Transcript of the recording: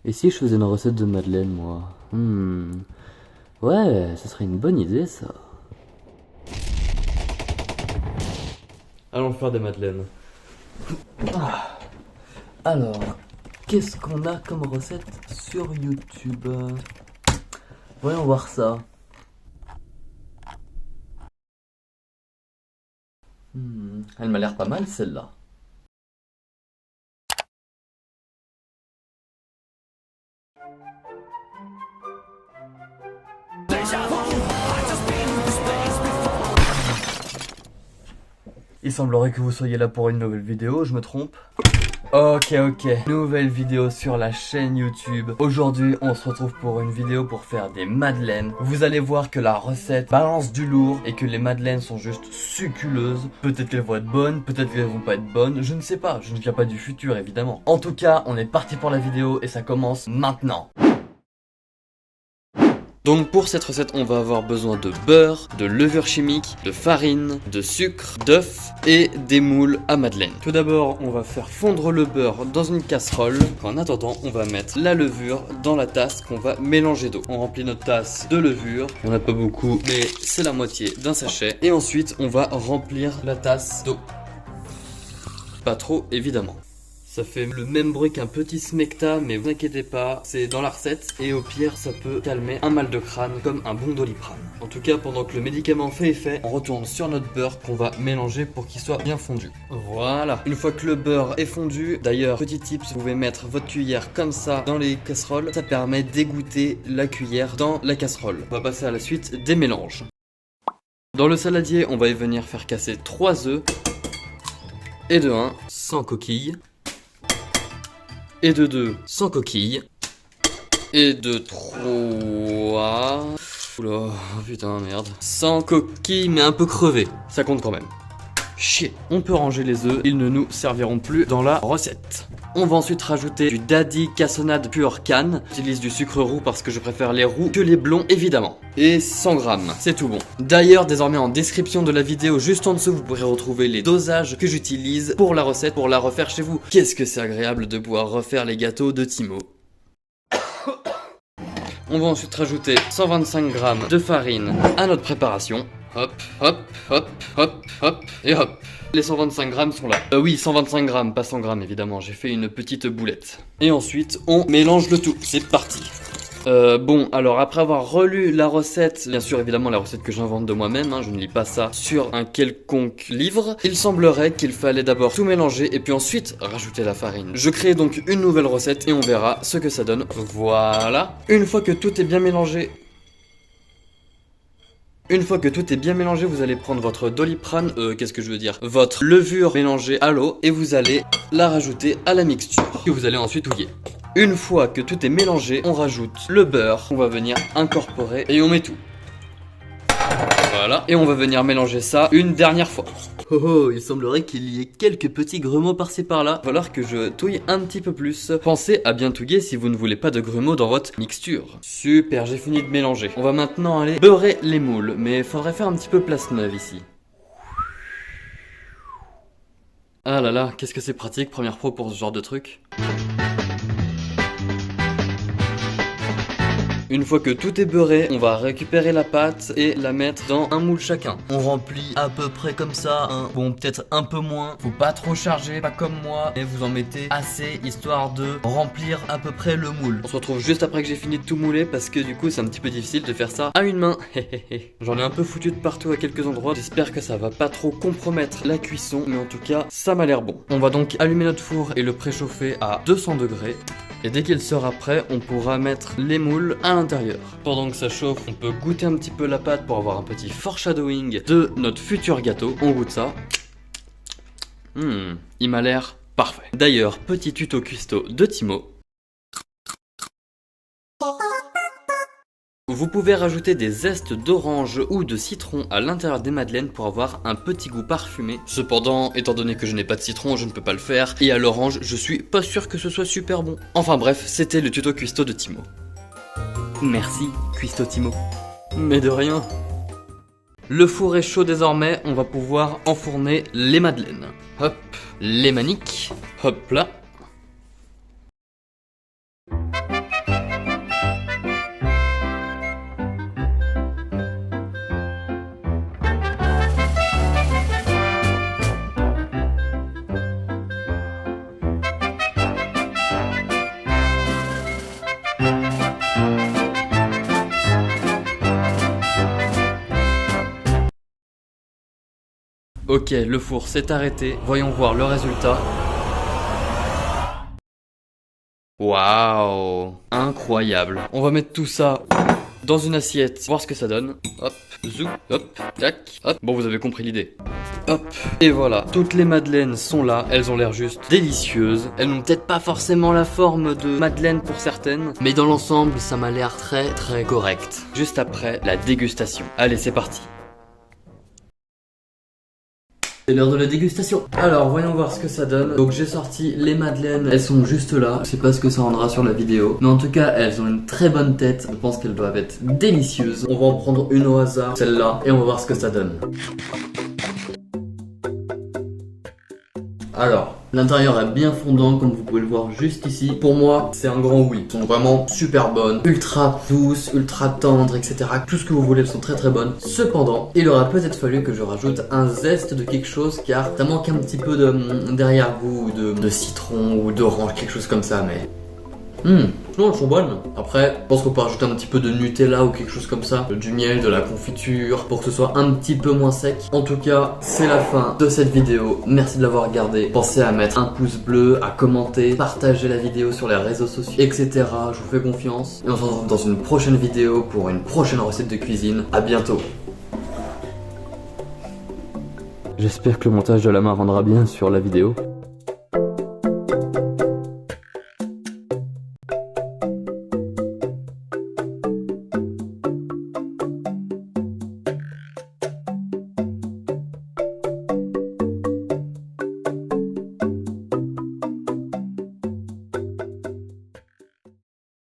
Et si je faisais une recette de madeleine, moi? Ouais, ce serait une bonne idée, ça. Allons faire des madeleines. Alors, qu'est-ce qu'on a comme recette sur YouTube? Voyons voir ça. Elle m'a l'air pas mal, celle-là. Il semblerait que vous soyez là pour une nouvelle vidéo, je me trompe? Ok, nouvelle vidéo sur la chaîne YouTube. Aujourd'hui, on se retrouve pour une vidéo pour faire des madeleines. Vous allez voir que la recette balance du lourd et que les madeleines sont juste succuleuses. Peut-être qu'elles vont être bonnes, peut-être qu'elles vont pas être bonnes, je ne sais pas, je ne viens pas du futur évidemment. En tout cas, on est parti pour la vidéo et ça commence maintenant. Donc pour cette recette, on va avoir besoin de beurre, de levure chimique, de farine, de sucre, d'œufs et des moules à madeleine. Tout d'abord, on va faire fondre le beurre dans une casserole. En attendant, on va mettre la levure dans la tasse qu'on va mélanger d'eau. On remplit notre tasse de levure. On n'a pas beaucoup, mais c'est la moitié d'un sachet. Et ensuite, on va remplir la tasse d'eau. Pas trop, évidemment. Ça fait le même bruit qu'un petit smecta, mais vous inquiétez pas, c'est dans la recette et au pire ça peut calmer un mal de crâne comme un bon Doliprane. En tout cas, pendant que le médicament fait effet, on retourne sur notre beurre qu'on va mélanger pour qu'il soit bien fondu. Voilà. Une fois que le beurre est fondu, d'ailleurs, petit tips, vous pouvez mettre votre cuillère comme ça dans les casseroles, ça permet d'égoutter la cuillère dans la casserole. On va passer à la suite des mélanges. Dans le saladier, on va y venir faire casser 3 œufs et de 1 sans coquille. Et de 2 sans coquille. Et de 3... Oula, putain, merde. Sans coquille, mais un peu crevé. Ça compte quand même. Chier. On peut ranger les œufs, ils ne nous serviront plus dans la recette. On va ensuite rajouter du Daddy Cassonade pure canne. J'utilise du sucre roux parce que je préfère les roux que les blonds, évidemment. Et 100 grammes, c'est tout bon. D'ailleurs, désormais en description de la vidéo, juste en dessous, vous pourrez retrouver les dosages que j'utilise pour la recette, pour la refaire chez vous. Qu'est-ce que c'est agréable de pouvoir refaire les gâteaux de Timo. On va ensuite rajouter 125 grammes de farine à notre préparation. Hop, hop, hop, hop, hop, et hop. Les 125 grammes sont là. Oui, 125 grammes, pas 100 grammes évidemment, j'ai fait une petite boulette. Et ensuite, on mélange le tout, c'est parti. Bon, alors après avoir relu la recette, bien sûr évidemment la recette que j'invente de moi-même, je ne lis pas ça sur un quelconque livre, il semblerait qu'il fallait d'abord tout mélanger et puis ensuite rajouter la farine. Je crée donc une nouvelle recette et on verra ce que ça donne. Voilà. Une fois que tout est bien mélangé, vous allez prendre votre Doliprane, qu'est-ce que je veux dire, votre levure mélangée à l'eau et vous allez la rajouter à la mixture que vous allez ensuite touiller. Une fois que tout est mélangé, on rajoute le beurre, on va venir incorporer et on met tout. Voilà, et on va venir mélanger ça une dernière fois. Oh, il semblerait qu'il y ait quelques petits grumeaux par-ci par-là. Il va falloir que je touille un petit peu plus. Pensez à bien touiller si vous ne voulez pas de grumeaux dans votre mixture. Super, j'ai fini de mélanger. On va maintenant aller beurrer les moules, mais il faudrait faire un petit peu place neuve ici. Ah là là, qu'est-ce que c'est pratique, première pro pour ce genre de truc. Une fois que tout est beurré, on va récupérer la pâte et la mettre dans un moule chacun. On remplit à peu près comme ça, bon peut-être un peu moins, faut pas trop charger, pas comme moi, et vous en mettez assez histoire de remplir à peu près le moule. On se retrouve juste après que j'ai fini de tout mouler parce que du coup c'est un petit peu difficile de faire ça à une main. J'en ai un peu foutu de partout à quelques endroits, j'espère que ça va pas trop compromettre la cuisson, mais en tout cas ça m'a l'air bon. On va donc allumer notre four et le préchauffer à 200 degrés. Et dès qu'il sera prêt, on pourra mettre les moules à l'intérieur. Pendant que ça chauffe, on peut goûter un petit peu la pâte pour avoir un petit foreshadowing de notre futur gâteau. On goûte ça. Il m'a l'air parfait. D'ailleurs, petit tuto cuistot de Timo. Vous pouvez rajouter des zestes d'orange ou de citron à l'intérieur des madeleines pour avoir un petit goût parfumé. Cependant, étant donné que je n'ai pas de citron, je ne peux pas le faire. Et à l'orange, je suis pas sûr que ce soit super bon. Enfin bref, c'était le tuto cuistot de Timo. Merci, cuistot Timo. Mais de rien. Le four est chaud désormais, on va pouvoir enfourner les madeleines. Hop, les maniques. Hop là. Ok, le four s'est arrêté. Voyons voir le résultat. Waouh, incroyable. On va mettre tout ça dans une assiette, voir ce que ça donne. Hop, zou, hop, tac, hop. Bon, vous avez compris l'idée. Hop, et voilà, toutes les madeleines sont là, elles ont l'air juste délicieuses. Elles n'ont peut-être pas forcément la forme de madeleine pour certaines, mais dans l'ensemble, ça m'a l'air très correct. Juste après la dégustation. Allez, c'est parti. C'est l'heure de la dégustation. Alors, voyons voir ce que ça donne. Donc, j'ai sorti les madeleines. Elles sont juste là. Je sais pas ce que ça rendra sur la vidéo. Mais en tout cas, elles ont une très bonne tête. Je pense qu'elles doivent être délicieuses. On va en prendre une au hasard, celle-là, et on va voir ce que ça donne. Alors, l'intérieur est bien fondant, comme vous pouvez le voir juste ici. Pour moi, c'est un grand oui. Elles sont vraiment super bonnes, ultra douces, ultra tendres, etc. Tout ce que vous voulez, elles sont très bonnes. Cependant, il aurait peut-être fallu que je rajoute un zeste de quelque chose, car ça manque un petit peu d'arrière-goût, de citron ou d'orange, quelque chose comme ça, mais... Non, elles sont bonnes. Après, je pense qu'on peut rajouter un petit peu de Nutella ou quelque chose comme ça, du miel, de la confiture, pour que ce soit un petit peu moins sec. En tout cas, c'est la fin de cette vidéo. Merci de l'avoir regardé. Pensez à mettre un pouce bleu, à commenter, partager la vidéo sur les réseaux sociaux, etc. Je vous fais confiance. Et on se retrouve dans une prochaine vidéo pour une prochaine recette de cuisine. À bientôt. J'espère que le montage de la main rendra bien sur la vidéo.